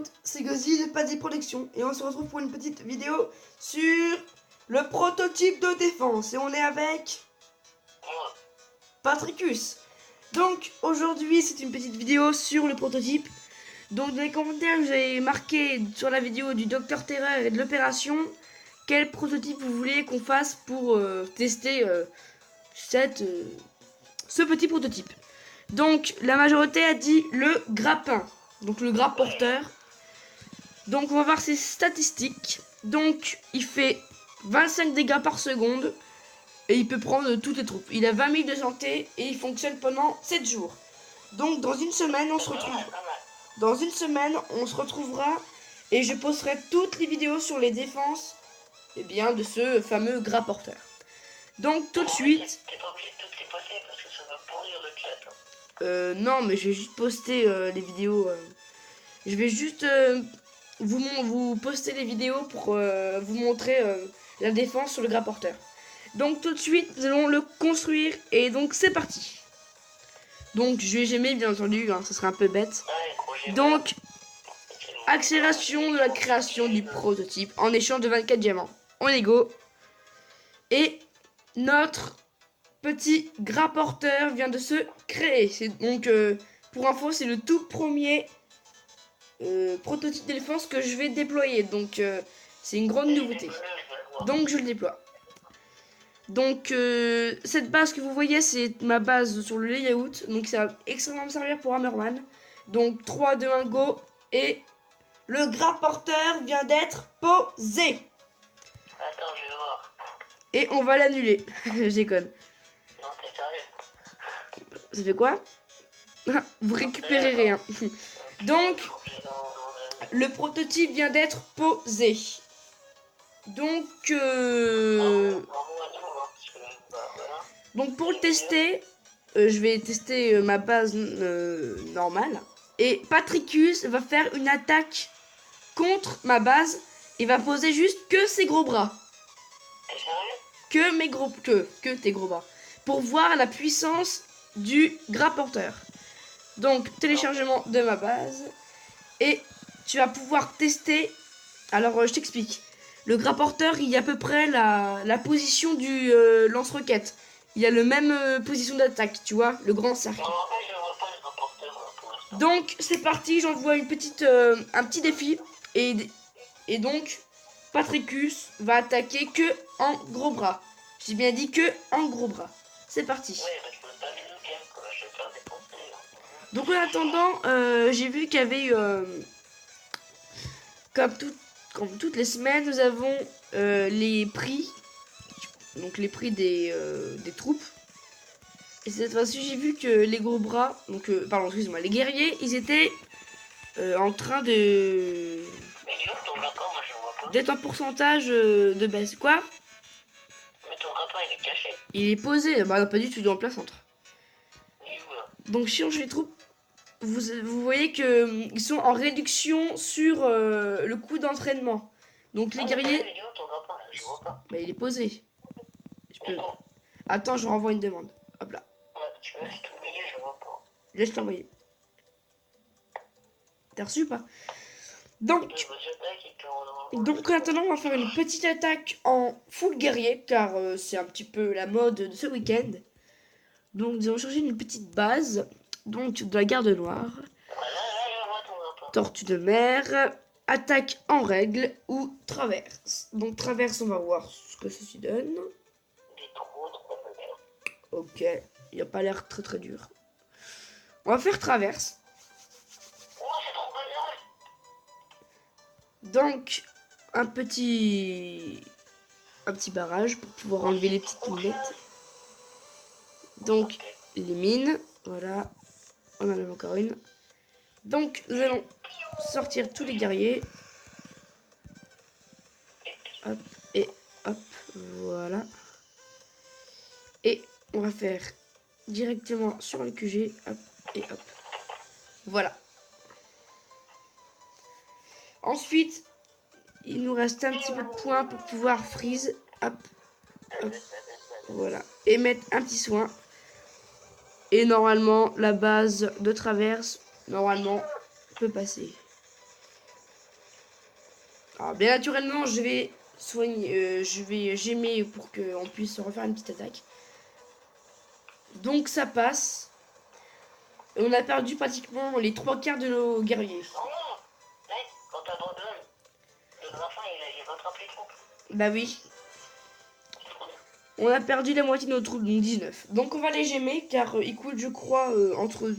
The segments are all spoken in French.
toutes, c'est Gozi de Paddy Production et on se retrouve pour une petite vidéo sur le prototype de défense et on est avec Patricus. Donc aujourd'hui c'est une petite vidéo sur le prototype. Donc dans les commentaires j'ai marqué sur la vidéo du Docteur Terreur et de l'opération quel prototype vous voulez qu'on fasse pour tester ce petit prototype. Donc la majorité a dit le grappin, donc le grappe porteur. Donc on va voir ses statistiques. Donc il fait 25 dégâts par seconde et il peut prendre toutes les troupes. Il a 20 000 de santé et il fonctionne pendant 7 jours. Donc dans une semaine on se retrouve. Dans une semaine on se retrouvera et je posterai toutes les vidéos sur les défenses de ce fameux grappe porteur. Donc tout de suite. T'es pas obligé de toutes les poster parce que ça va pourrir le chat. Non, mais je vais juste poster les vidéos. Je vais juste vous poster les vidéos pour vous montrer la défense sur le grappe porteur. Donc tout de suite, nous allons le construire et donc c'est parti. Donc je vais jamais bien entendu, hein, ça serait un peu bête. Donc accélération de la création du prototype en échange de 24 diamants. On est go. Et notre petit grappe porteur vient de se créer. C'est donc pour info, c'est le tout premier prototype de défense que je vais déployer. Donc c'est une grande nouveauté. Donc je le déploie. Donc cette base que vous voyez, c'est ma base sur le layout. Donc ça va extrêmement me servir pour Hammerman. Donc 3, 2, 1, go. Et le grappe porteur vient d'être posé. Attends, je vais voir. Et on va l'annuler. Je déconne. Non, t'es sérieux? Ça fait quoi? Vous récupérez rien. Donc, le prototype vient d'être posé. Donc, donc pour le tester, je vais tester ma base normale. Et Patricus va faire une attaque contre ma base et va poser juste que ses gros bras. T'es sérieux? Que tes gros bras. Pour voir la puissance du grappe porteur. Donc, téléchargement de ma base. Et tu vas pouvoir tester. Alors, je t'explique. Le grappe porteur, il y a à peu près la position du lance-roquette. Il y a le même position d'attaque, tu vois, le grand cercle. Non, en fait, je vois pas le rapporteur pour l'instant. Donc, c'est parti, j'envoie un petit défi. Et donc, Patricus va attaquer que en gros bras. J'ai bien dit que en gros bras. C'est parti. Ouais, mais je peux pas les looker, quoi. Je vais faire des conseils. Donc en attendant, j'ai vu qu'il y avait eu, comme toutes les semaines, nous avons les prix. Donc les prix des troupes. Et cette fois-ci, j'ai vu que les gros bras, donc pardon, excuse-moi, les guerriers, ils étaient en train de Mais il est où ton grappin? Moi, je le vois pas. d'être en pourcentage de baisse. Quoi? Mais ton grappin, il est caché. Il est posé, bah non, pas du tout, il est en plein centre. Il est où, là? Donc si on joue les troupes, vous voyez que ils sont en réduction sur le coût d'entraînement. Donc les guerriers, Il est où ton grappin? Je le vois pas. bah il est posé. Je peux... Attends. Attends, je renvoie une demande. Hop là, Ouais, tu me laisses tout le milieu, je le vois pas. laisse l'envoyer. T'as reçu ou pas? Donc, donc en attendant, on va faire une petite attaque en full guerrier, car c'est un petit peu la mode de ce week-end. Donc nous allons chercher une petite base, donc de la garde noire. Là, je vois ton grappin. Tortue de mer, attaque en règle ou traverse. Donc traverse, on va voir ce que ceci donne. Il est trop dur. Ok, il a pas l'air très très dur. On va faire traverse. Oh, c'est trop banal. Donc un petit barrage pour pouvoir enlever les petites minettes. Donc les mines, voilà. On en a encore une. Donc nous allons sortir tous les guerriers. Hop et hop, voilà. Et on va faire directement sur le QG, hop et hop. Voilà. Ensuite, il nous reste un petit peu de points pour pouvoir freeze, hop, hop, voilà. Et mettre un petit soin. Et normalement, la base de traverse, normalement, peut passer. Alors, bien naturellement, je vais soigner, je vais gémer pour qu'on puisse refaire une petite attaque. Donc ça passe. Et on a perdu pratiquement les 3 quarts de nos guerriers. Oh non! Mec, quand t'abandonnes, le graffin il rattrape les troupes. Bah oui. C'est trop bien. On a perdu la moitié de nos troupes, donc 19. Donc on va les gémer car ils coûtent, je crois, entre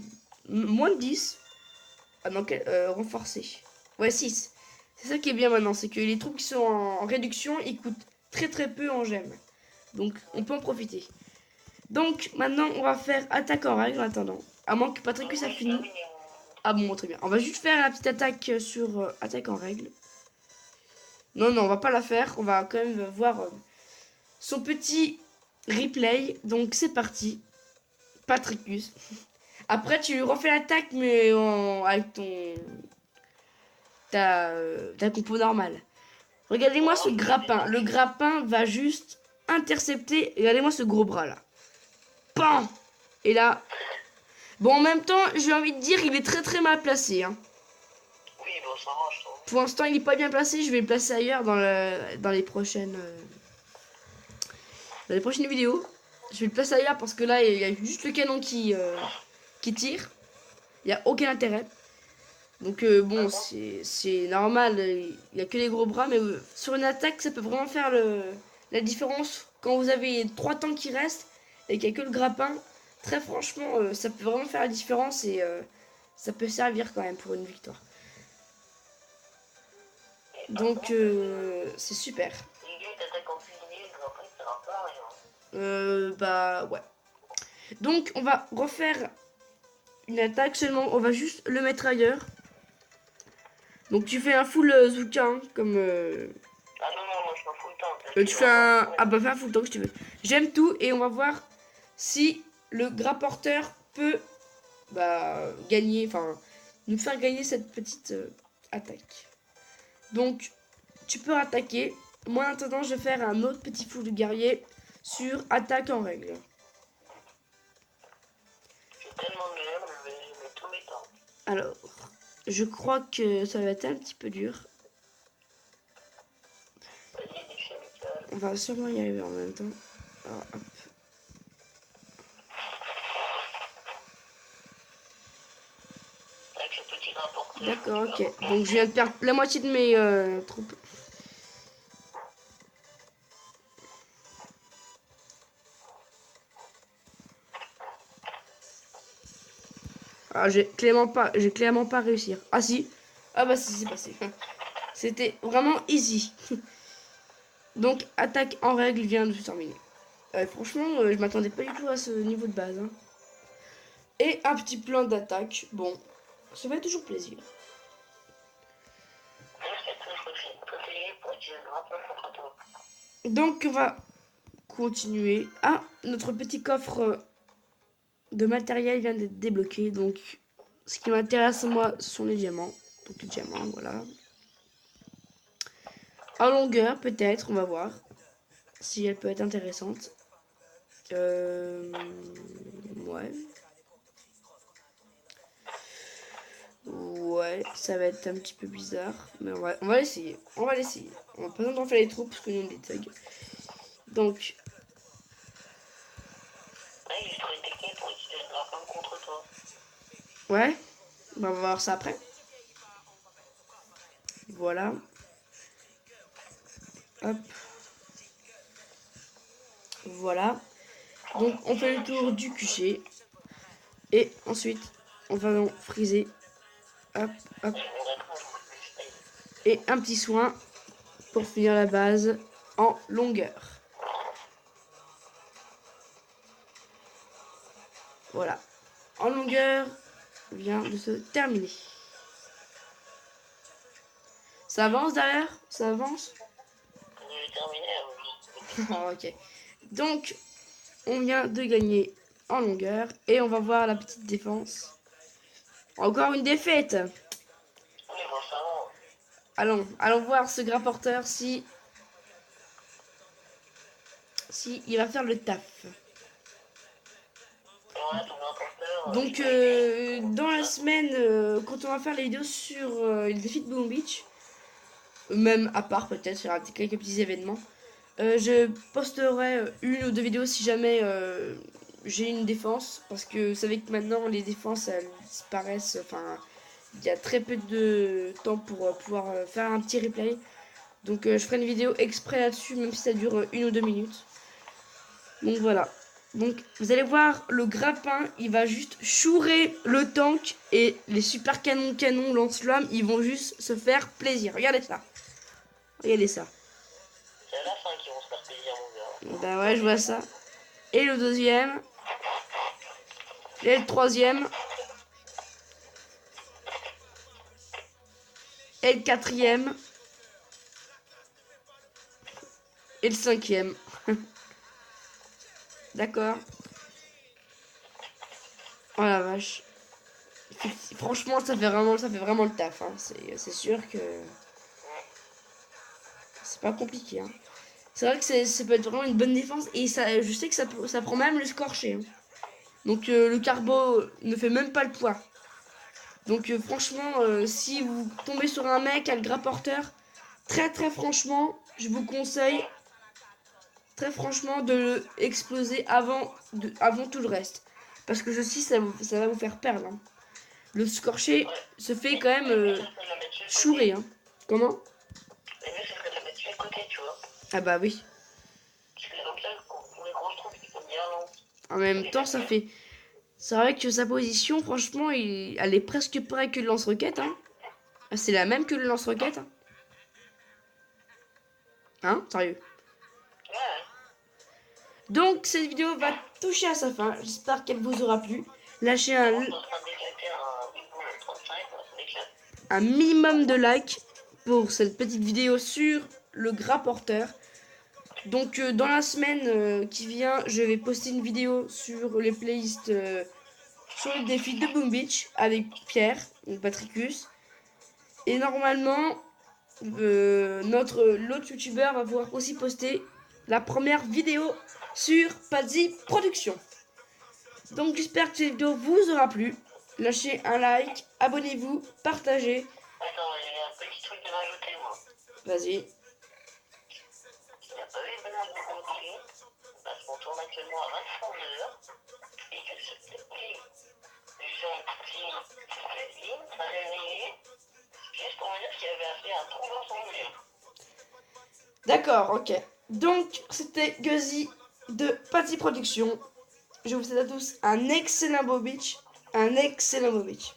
moins de 10. Ah non, renforcé. Ouais, 6. C'est ça qui est bien maintenant, c'est que les troupes qui sont en réduction, ils coûtent très très peu en gemmes. Donc on peut en profiter. Donc maintenant on va faire attaque en règle en attendant. À moins que Patricus a fini. Ah bon, très bien. On va juste faire la petite attaque sur attaque en règle. Non, non, on va pas la faire. On va quand même voir son petit replay. Donc c'est parti. Patricus. Après tu refais l'attaque mais avec ta compo normale. Regardez-moi ce grappin. Le grappin va juste intercepter. Regardez-moi ce gros bras là. Pan. Et là. Bon, en même temps, j'ai envie de dire, il est très très mal placé. Hein. Oui, bon, ça marche, je trouve. Pour l'instant, il n'est pas bien placé. Je vais le placer ailleurs dans les prochaines vidéos. Je vais le placer ailleurs parce que là, il y a juste le canon qui tire. Il n'y a aucun intérêt. Donc bon, c'est normal. Il n'y a que les gros bras. Mais sur une attaque, ça peut vraiment faire la différence. Quand vous avez 3 tanks qui restent et qu'il n'y a que le grappin, très franchement, ça peut vraiment faire la différence. Et ça peut servir quand même pour une victoire. Donc c'est super. Les gars, ils t'attaquent en cuisinier, le grappin, il sert un peu à rien. Bah ouais. Donc on va refaire une attaque seulement. On va juste le mettre ailleurs. Donc tu fais un full Zuka hein, comme... Ah non, non, moi je m'en fous le temps. tu fais un... Ah bah fais un full tank si tu veux. J'aime tout et on va voir si le grapporteur peut gagner, enfin nous faire gagner cette petite attaque. Donc tu peux attaquer. Moi en attendant je vais faire un autre petit full guerrier sur attaque en règle. J'ai tellement de gemmes, je vais tous mes temps. Alors, je crois que ça va être un petit peu dur. Vas-y, déchire Michael. On va sûrement y arriver en même temps. Alors, hop. Avec ce petit rapporteur. D'accord, ok. Donc je viens de perdre la moitié de mes troupes. Ah, j'ai clairement pas réussi. Ah si. Ah bah si, c'est passé. C'était vraiment easy. Donc attaque en règle vient de se terminer. Franchement, je m'attendais pas du tout à ce niveau de base. Hein. Et un petit plan d'attaque. Bon, ça fait toujours plaisir. Donc on va continuer. Ah, notre petit coffre de matériel vient d'être débloqué. Donc ce qui m'intéresse moi, ce sont les diamants. Donc les diamants, voilà. En longueur, peut-être, on va voir. Si elle peut être intéressante. Ouais. Ouais, ça va être un petit peu bizarre. Mais on va l'essayer. On va l'essayer. On va pas en faire les troupes parce que nous on est des thugs. Donc. Ouais. On va voir ça après. Voilà. Hop. Voilà. Donc on fait le tour du QG. Et ensuite, on va en friser. Hop, hop. Et un petit soin pour finir la base en longueur. Voilà. En longueur vient de se terminer. Ça avance derrière? Ça avance? Ok. Donc, on vient de gagner en longueur. Et on va voir la petite défense. Encore une défaite. Allons voir ce grapporteur si il va faire le taf. Donc dans la semaine, quand on va faire les vidéos sur les défis de Boom Beach, même à part peut-être sur quelques petits événements. Je posterai une ou deux vidéos si jamais j'ai une défense, parce que vous savez que maintenant les défenses elles disparaissent, enfin il y a très peu de temps pour pouvoir faire un petit replay. Donc je ferai une vidéo exprès là-dessus, même si ça dure 1 ou 2 minutes. Donc voilà. Donc vous allez voir, le grappin, il va juste chourer le tank et les super canons lance-flammes, ils vont juste se faire plaisir. Regardez ça. Regardez ça. C'est à la fin qu'ils vont se faire plaisir, mon gars. Bah ouais, je vois ça. Et le deuxième. Et le troisième. Et le quatrième. Et le cinquième. D'accord. Oh la vache. Franchement, ça fait vraiment le taf. Hein. C'est sûr que c'est pas compliqué. Hein. C'est vrai que ça peut être vraiment une bonne défense. Et ça, je sais que ça prend même le scorché. Hein. Donc le carbo ne fait même pas le poids. Donc franchement, si vous tombez sur un mec à le grapporteur, très franchement, je vous conseille très franchement de le exploser avant tout le reste. Parce que ceci, ça va vous faire perdre. Hein. Le scorché se fait quand même chourer. Hein. Comment? Mais mieux, c'est de le mettre sur le côté, tu vois. Ah bah oui. Parce que donc là, pour les grosses troupes, ils sont bien longs. En même temps, ça fait... C'est vrai que sa position, franchement, elle est presque pareille que le lance-roquette. Hein. C'est la même que le lance-roquette. Hein. Hein? Sérieux. Ouais. Donc, cette vidéo va toucher à sa fin. J'espère qu'elle vous aura plu. Lâchez un minimum de likes pour cette petite vidéo sur le grapporteur. Donc dans la semaine qui vient, je vais poster une vidéo sur les playlists sur le défi de Boom Beach avec Pierre, donc Patricus. Et normalement, l'autre youtubeur va pouvoir aussi poster la première vidéo sur Padzi Productions. Donc j'espère que cette vidéo vous aura plu. Lâchez un like, abonnez-vous, partagez. Attends, j'ai un petit truc de rajouter, moi. Vas-y. Il n'y a pas eu de demande de compter, parce qu'on tourne actuellement à 23 heures, et que ce petit gentil Kevin m'a réveillé, juste pour me dire qu'il avait fait un trou dans son mur. D'accord, ok. Donc, c'était Guzzy de Padzi Productions. Je vous souhaite à tous un excellent beau beach. Un excellent beau beach.